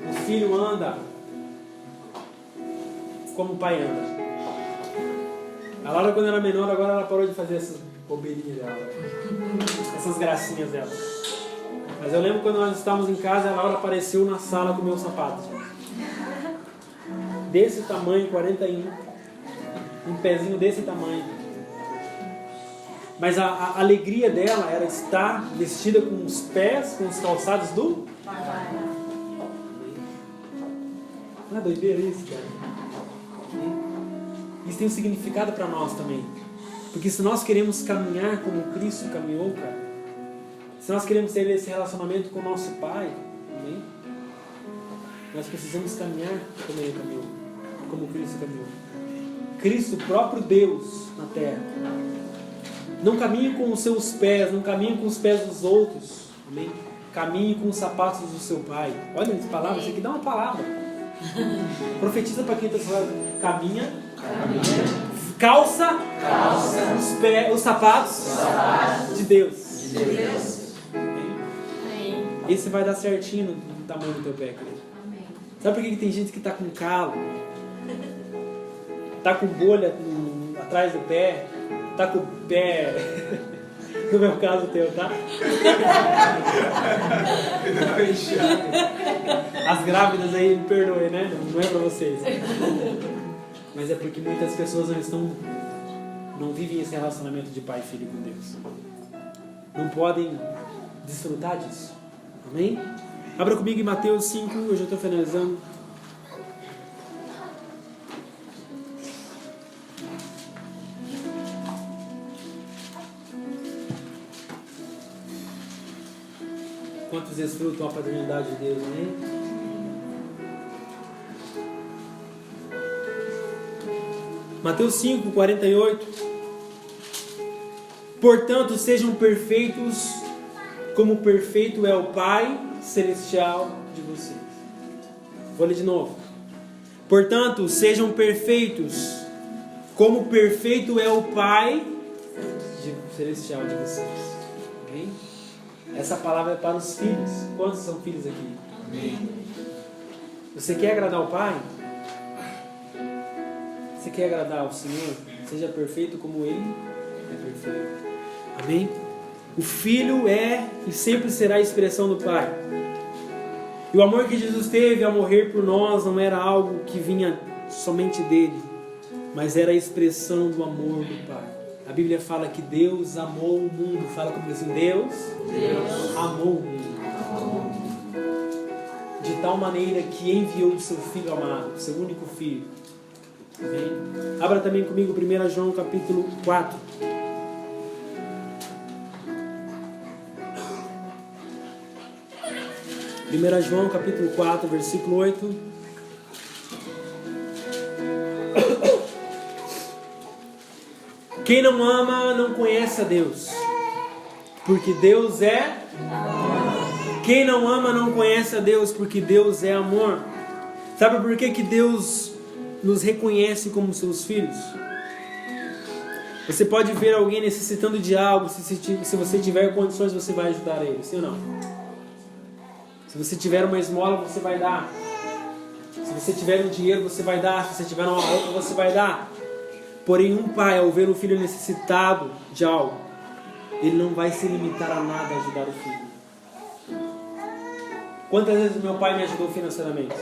Speaker 1: O filho anda como o pai anda. A Laura, quando era menor, agora ela parou de fazer essas bobeirinhas dela, essas gracinhas dela. Mas eu lembro quando nós estávamos em casa, a Laura apareceu na sala com o meu sapato. Desse tamanho, 41. Um pezinho desse tamanho. Mas a alegria dela era estar vestida com os pés, com os calçados do... Não é doideira isso, cara? Isso tem um significado para nós também. Porque se nós queremos caminhar como Cristo caminhou, cara, se nós queremos ter esse relacionamento com o nosso Pai, amém? Nós precisamos caminhar como Ele caminhou, como Cristo caminhou. Cristo, o próprio Deus na terra, não caminhe com os seus pés, não caminhe com os pés dos outros, amém? Caminhe com os sapatos do seu Pai. Olha essa palavra, isso aqui dá uma palavra. Profetiza para quem está falando. Caminha. Calça. Os sapatos de Deus. Esse vai dar certinho no tamanho do teu pé, querido. Sabe por que tem gente que está com calo? Está com bolha atrás do pé? Está com o pé... No meu caso, teu, tá? As grávidas aí, me perdoem, né? Não é pra vocês. Mas é porque muitas pessoas não vivem esse relacionamento de pai e filho com Deus. Não podem desfrutar disso. Amém? Abra comigo em Mateus 5, eu já estou finalizando. Quantos desfrutam a paternidade de Deus, amém? Mateus 5, 48. Portanto, sejam perfeitos, como perfeito é o Pai Celestial de vocês. Vou ler de novo. Portanto, sejam perfeitos, como perfeito é o Pai Celestial de vocês. Amém? Essa palavra é para os filhos. Quantos são filhos aqui? Amém. Você quer agradar o Pai? Você quer agradar ao Senhor? Seja perfeito como Ele é perfeito. Amém? O Filho é e sempre será a expressão do Pai. E o amor que Jesus teve ao morrer por nós não era algo que vinha somente dele, mas era a expressão do amor do Pai. A Bíblia fala que Deus amou o mundo. Fala comigo assim: Deus amou o mundo. De tal maneira que enviou o seu Filho amado, o seu único Filho. Amém? Abra também comigo 1 João capítulo 4. João capítulo 4, versículo 8. Quem não ama não conhece a Deus, porque Deus é amor. Quem não ama não conhece a Deus, porque Deus é amor. Sabe por que Deus nos reconhece como seus filhos? Você pode ver alguém necessitando de algo, se você tiver condições, você vai ajudar ele, sim ou não? Se você tiver uma esmola, você vai dar. Se você tiver um dinheiro, você vai dar. Se você tiver uma roupa, você vai dar. Porém, um pai, ao ver um filho necessitado de algo, ele não vai se limitar a nada a ajudar o filho. Quantas vezes meu pai me ajudou financeiramente?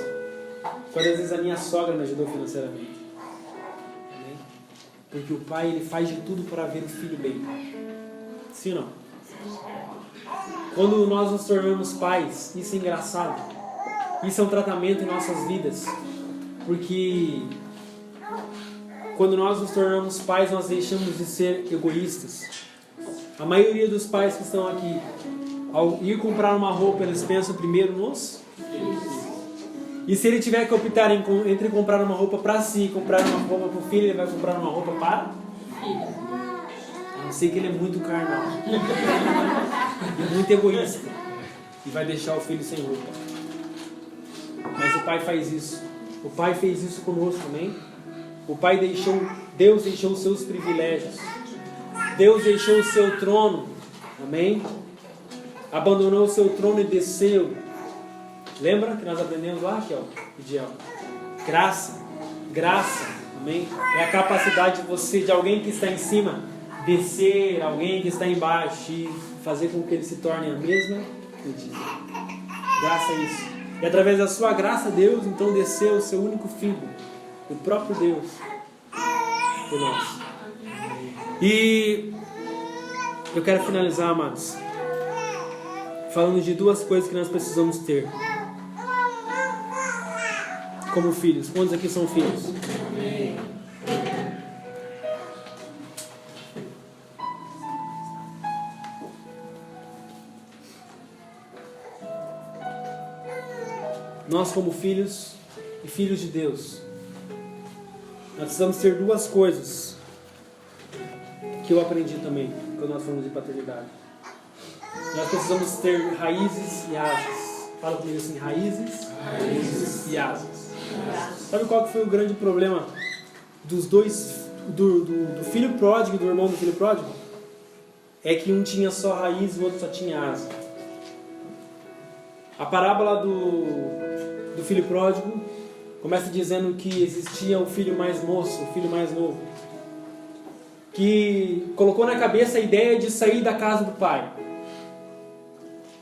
Speaker 1: Quantas vezes a minha sogra me ajudou financeiramente? Amém? Porque o pai, ele faz de tudo para ver o filho bem. Sim ou não? Quando nós nos tornamos pais, isso é engraçado. Isso é um tratamento em nossas vidas. Porque quando nós nos tornamos pais, nós deixamos de ser egoístas. A maioria dos pais que estão aqui, ao ir comprar uma roupa, eles pensam primeiro nos filhos. E se ele tiver que optar entre comprar uma roupa para si e comprar uma roupa para o filho, ele vai comprar uma roupa para
Speaker 2: Filho.
Speaker 1: a não ser que ele é muito carnal e muito egoísta e vai deixar o filho sem roupa. Mas o pai faz isso. O pai fez isso conosco, amém? O pai Deus deixou os seus privilégios. Deus deixou o seu trono, amém? Abandonou o seu trono e desceu. Lembra que nós aprendemos lá, Raquel? Graça, amém? É a capacidade de alguém que está em cima, descer alguém que está embaixo e fazer com que ele se torne a mesma medida. Graça é isso. E através da sua graça, Deus então desceu o seu único filho, o próprio Deus, por nós. E eu quero finalizar, amados, falando de duas coisas que nós precisamos ter como filhos. Quantos aqui são filhos?
Speaker 2: Amém.
Speaker 1: Nós como filhos e filhos de Deus, nós precisamos ter duas coisas que eu aprendi também quando nós falamos de paternidade. Nós precisamos ter raízes e asas. Fala comigo assim, raízes e asas. Sabe qual que foi o grande problema dos dois, do filho pródigo e do irmão do filho pródigo? É que um tinha só raiz e o outro só tinha asa. A parábola do filho pródigo começa dizendo que existia o filho mais moço, o filho mais novo, que colocou na cabeça a ideia de sair da casa do pai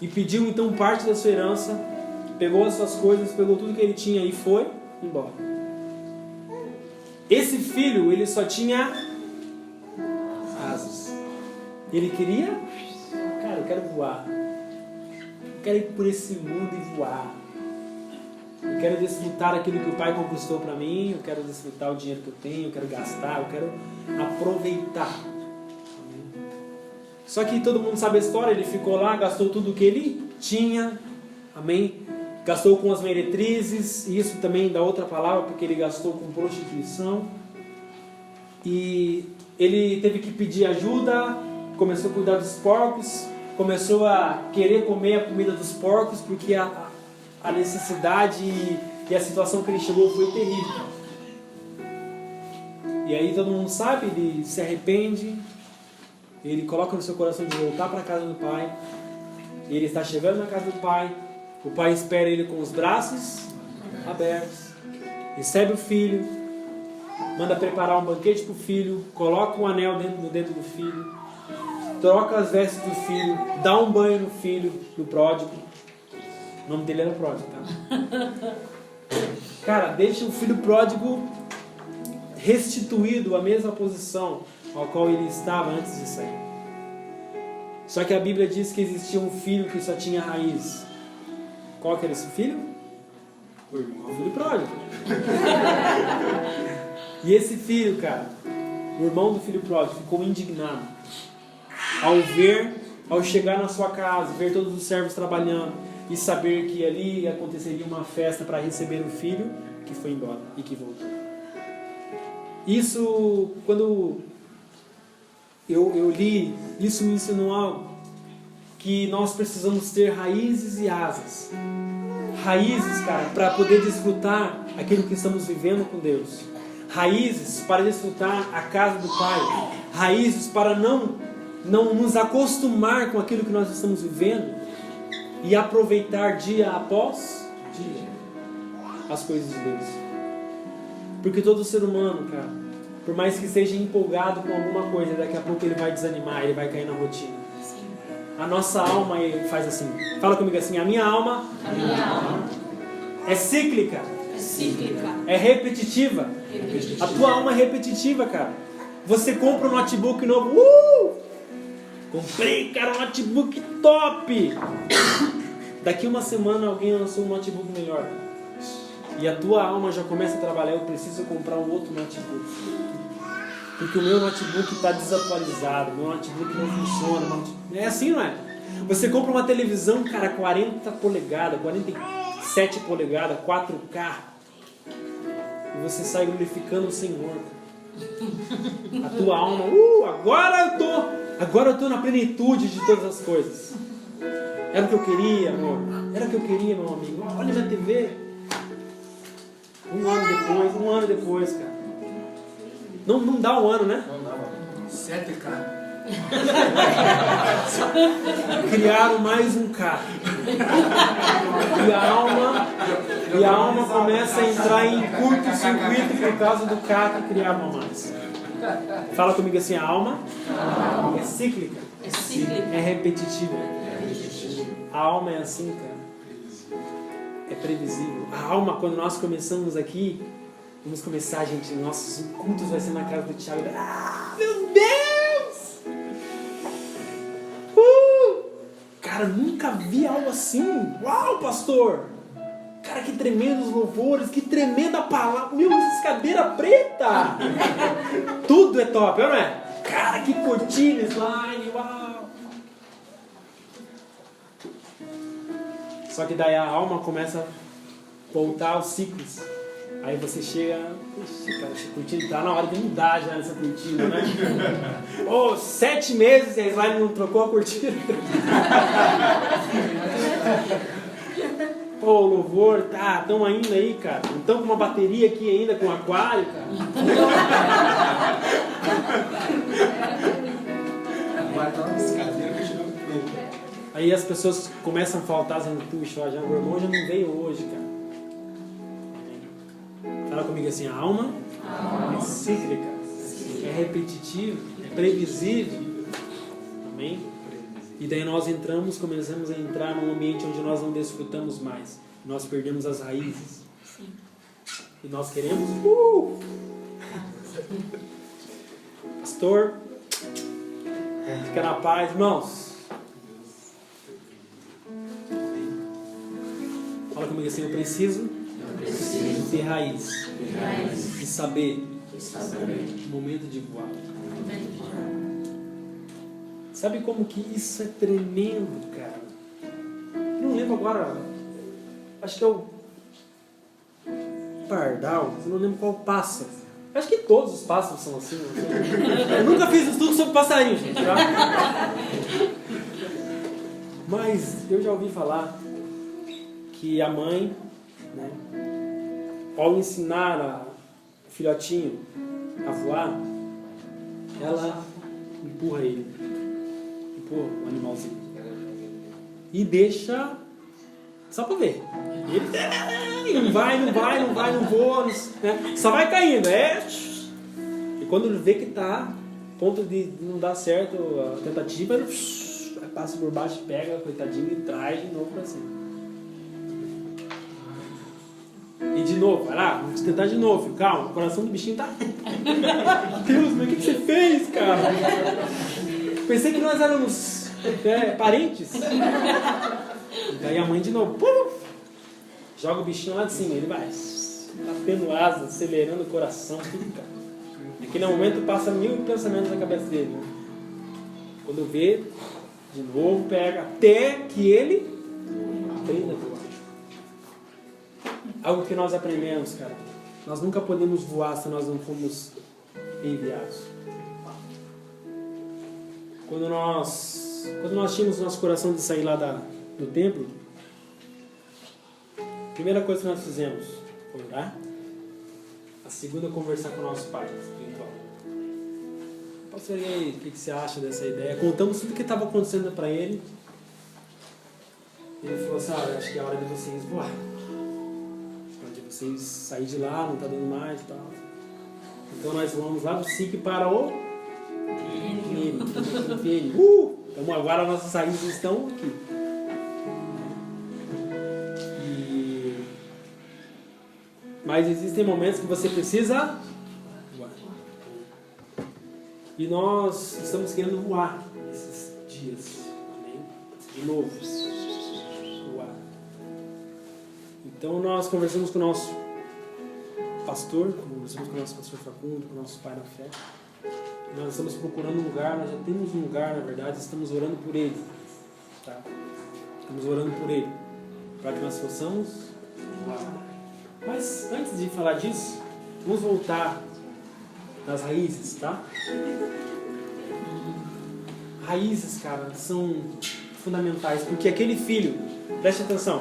Speaker 1: e pediu então parte da sua herança, pegou as suas coisas, pegou tudo que ele tinha e foi embora. Esse filho, ele só tinha asas. Ele queria, cara, eu quero voar. Eu quero ir por esse mundo e voar. Eu quero desfrutar aquilo que o pai conquistou para mim. Eu quero desfrutar o dinheiro que eu tenho. Eu quero gastar. Eu quero aproveitar. Só que todo mundo sabe a história. Ele ficou lá, gastou tudo o que ele tinha. Amém? Gastou com as meretrizes. E isso também dá outra palavra, porque ele gastou com prostituição. E ele teve que pedir ajuda. Começou a cuidar dos porcos. Começou a querer comer a comida dos porcos, porque a necessidade e a situação que ele chegou foi terrível. E aí todo mundo sabe, ele se arrepende, ele coloca no seu coração de voltar para a casa do pai, e ele está chegando na casa do pai, o pai espera ele com os braços abertos, recebe o filho, manda preparar um banquete para o filho, coloca um anel dentro do filho, troca as vestes do filho, dá um banho no filho, no pródigo. O nome dele era pródigo, tá? Cara, deixa o filho pródigo restituído à mesma posição ao qual ele estava antes de sair. Só que a Bíblia diz que existia um filho que só tinha raiz. Qual que era esse filho? O filho pródigo. E esse filho, cara, o irmão do filho pródigo, ficou indignado ao chegar na sua casa, ver todos os servos trabalhando e saber que ali aconteceria uma festa para receber o filho que foi embora e que voltou. Isso, quando eu li, isso me ensinou algo, que nós precisamos ter raízes e asas. Raízes, cara, para poder desfrutar aquilo que estamos vivendo com Deus. Raízes para desfrutar a casa do Pai. Raízes para não nos acostumar com aquilo que nós estamos vivendo e aproveitar dia após dia as coisas de Deus. Porque todo ser humano, cara, por mais que seja empolgado com alguma coisa, daqui a pouco ele vai desanimar, ele vai cair na rotina. A nossa alma faz assim. Fala comigo assim: a minha alma é cíclica. É repetitiva. A tua alma é repetitiva, cara. Você compra um notebook novo. Comprei, cara, um notebook top. Daqui uma semana alguém lançou um notebook melhor. E a tua alma já começa a trabalhar. Eu preciso comprar um outro notebook. Porque o meu notebook está desatualizado. O meu notebook não funciona. É assim, não é? Você compra uma televisão, cara, 40 polegadas, 45 7 polegadas, 4K, e você sai glorificando o Senhor. A tua alma, agora eu tô na plenitude de todas as coisas. Era o que eu queria, amor. Era o que eu queria, meu amigo. Olha na TV. Um ano depois, cara. Não dá um ano, né?
Speaker 3: 7K.
Speaker 1: Criaram mais um K. E a alma começa a entrar em curto-circuito por causa do K que criaram mais. Fala comigo assim, a alma é cíclica. É repetitiva. A alma é assim, cara. É previsível. A alma, quando nós começamos aqui, vamos começar, gente, nossos cultos vai ser na casa do Thiago. Ah, meu Deus! Cara, nunca vi algo assim. Uau, pastor! Cara, que tremendos louvores, que tremenda palavra. Meu, essas cadeiras preta! Tudo é top, não é? Cara, que cortina, slide, uau! Só que daí a alma começa a voltar aos ciclos. Aí você chega, puxa, cara, essa cortina tá na hora de mudar já nessa cortina, né? 7 meses e a slide não trocou a cortina. Pô, louvor, tá, estão ainda aí, cara. Não estão com uma bateria aqui ainda, com um aquário, cara. Aí as pessoas começam a faltar, dizendo, puxa, ó, já, o irmão já não veio hoje, cara. Fala comigo assim, a alma é cíclica, é repetitiva, é previsível. Amém? E daí nós começamos a entrar num ambiente onde nós não desfrutamos mais. Nós perdemos as raízes.
Speaker 2: Sim.
Speaker 1: E nós queremos... Pastor, fica na paz, irmãos. Fala comigo assim, eu preciso ter raiz. E saber o momento de voar. Sabe como que isso é tremendo, cara? Eu não lembro agora. Acho que é o pardal. Eu não lembro qual pássaro. Acho que todos os pássaros são assim. Eu nunca fiz estudo sobre passarinho, gente. Tá? Mas eu já ouvi falar que a mãe, né, ao ensinar o filhotinho a voar, ela empurra ele. O animalzinho. E deixa só pra ver. E ele não vai, não voa, né? Só vai caindo. E quando ele vê que tá a ponto de não dar certo a tentativa, ele passa por baixo, pega, coitadinho, e traz de novo pra cima. E de novo, vai lá, vamos tentar de novo, filho. Calma, o coração do bichinho tá. Deus, mas o que você fez, cara? Pensei que nós éramos parentes. Daí a mãe de novo, joga o bichinho lá de cima, ele vai batendo asa, acelerando o coração, tudo, cara. Naquele momento passa 1000 pensamentos na cabeça dele, né? Quando vê, de novo pega, até que ele aprenda a voar. Algo que nós aprendemos, cara. Nós nunca podemos voar se nós não formos enviados. Quando nós tínhamos nosso coração de sair lá do templo, a primeira coisa que nós fizemos foi orar. A segunda, conversar com o nosso pai espiritual. Pastor, e aí, o que você acha dessa ideia? Contamos tudo o que estava acontecendo para ele. Ele falou assim, acho que é hora de vocês voar. É hora de vocês sair de lá, não está dando mais e tal. Então nós vamos lá do SIC para o então agora nossas raízes estão aqui. Mas existem momentos que você precisa voar. E nós estamos querendo voar esses dias. Amém? De novo. Voar. Então nós conversamos com o nosso pastor, conversamos com o nosso pastor Facundo, com o nosso pai da fé. Nós estamos procurando um lugar, nós já temos um lugar, na verdade, estamos orando por ele. Tá? Estamos orando por ele. Para que nós possamos Mas antes de falar disso, vamos voltar nas raízes, tá? Raízes, cara, são fundamentais, porque aquele filho, preste atenção,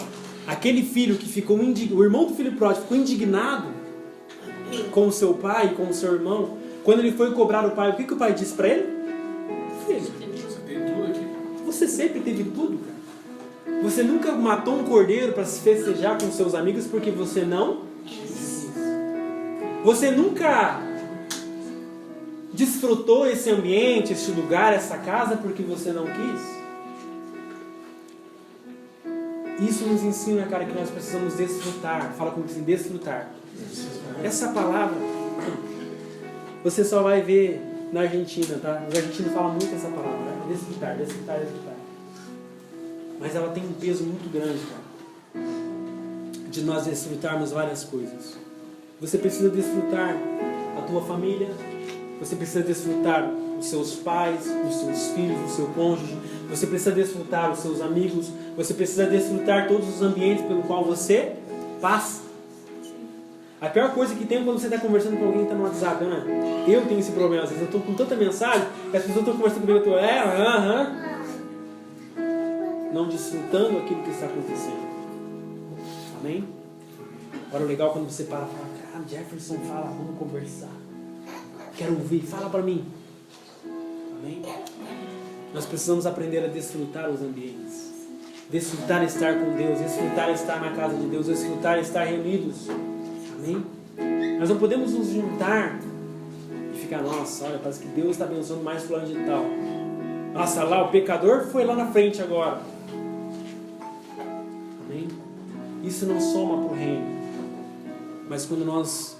Speaker 1: aquele filho que ficou o irmão do filho pródigo ficou indignado com o seu pai, com o seu irmão, quando ele foi cobrar o pai, o que o pai disse pra ele? Filho,
Speaker 3: Você tem tudo aqui.
Speaker 1: você sempre teve tudo, cara. Você nunca matou um cordeiro para se festejar com seus amigos porque você não quis. Você nunca desfrutou esse ambiente, esse lugar, essa casa porque você não quis. Isso nos ensina, cara, que nós precisamos desfrutar. Fala comigo assim, desfrutar. Essa palavra você só vai ver na Argentina, tá? Os argentinos falam muito essa palavra, né? Desfrutar, desfrutar, desfrutar. Mas ela tem um peso muito grande, cara, de nós desfrutarmos várias coisas. Você precisa desfrutar a tua família, você precisa desfrutar os seus pais, os seus filhos, o seu cônjuge, você precisa desfrutar os seus amigos, você precisa desfrutar todos os ambientes pelo qual você passa. A pior coisa que tem é quando você está conversando com alguém que está no WhatsApp, né? Eu tenho esse problema, às vezes eu estou com tanta mensagem que as pessoas estão conversando comigo, eu estou não desfrutando aquilo que está acontecendo. Amém? Agora o legal é quando você para e fala, cara, Jefferson, fala, vamos conversar. Quero ouvir, fala para mim. Amém? Nós precisamos aprender a desfrutar os ambientes. Desfrutar estar com Deus, desfrutar estar na casa de Deus, desfrutar estar reunidos. Amém? Nós não podemos nos juntar e ficar, nossa, olha, parece que Deus está abençoando mais fulano de tal. Nossa, lá o pecador foi lá na frente agora. Amém? Isso não soma para o reino. Mas quando nós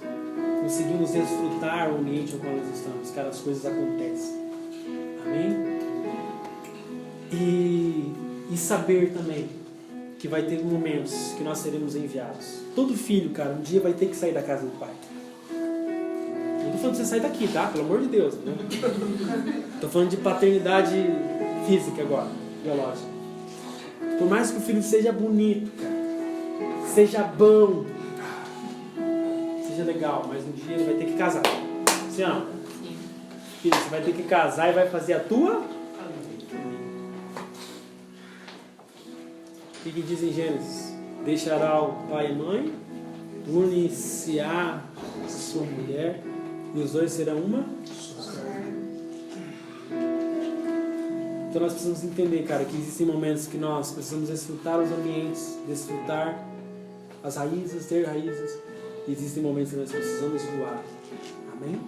Speaker 1: conseguimos desfrutar o ambiente no qual nós estamos, cara, as coisas acontecem. Amém? E saber também que vai ter momentos que nós seremos enviados. Todo filho, cara, um dia vai ter que sair da casa do pai. Não estou falando de você sair daqui, tá? Pelo amor de Deus. Né? Estou falando de paternidade física agora, biológica. Por mais que o filho seja bonito, cara, seja bom, seja legal, mas um dia ele vai ter que casar. Sim ou não? Filho, você vai ter que casar e vai fazer a tua. O que diz em Gênesis? Deixará o pai e mãe, unir-se-á sua mulher, e os dois serão uma. Então nós precisamos entender, cara, que existem momentos que nós precisamos desfrutar os ambientes, desfrutar as raízes, ter raízes. E existem momentos que nós precisamos voar. Amém?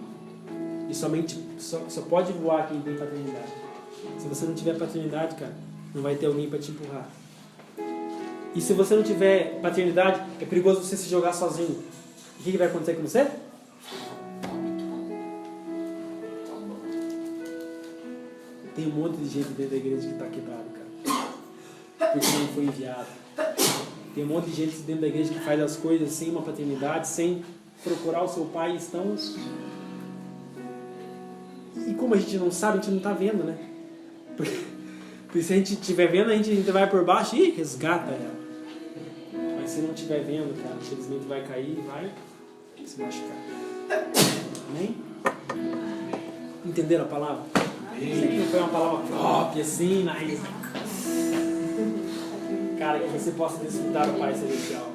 Speaker 1: E somente só pode voar quem tem paternidade. Se você não tiver paternidade, cara, não vai ter alguém para te empurrar. E se você não tiver paternidade, é perigoso você se jogar sozinho. O que vai acontecer com você? Tem um monte de gente dentro da igreja que está quebrado, cara. Porque não foi enviado. Tem um monte de gente dentro da igreja que faz as coisas sem uma paternidade, sem procurar o seu pai. Estão... E como a gente não sabe, a gente não está vendo, né? Porque se a gente estiver vendo, a gente vai por baixo e resgata ela. Mas se não estiver vendo, cara, infelizmente vai cair e vai se machucar. Amém? Entenderam a palavra? Isso aqui não foi uma palavra própria, assim, mas... Cara, que você possa desfrutar o Pai Celestial.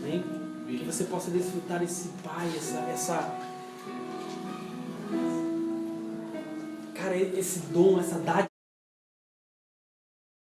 Speaker 1: Amém? Que você possa desfrutar esse Pai, essa... Cara, esse dom, essa dádiva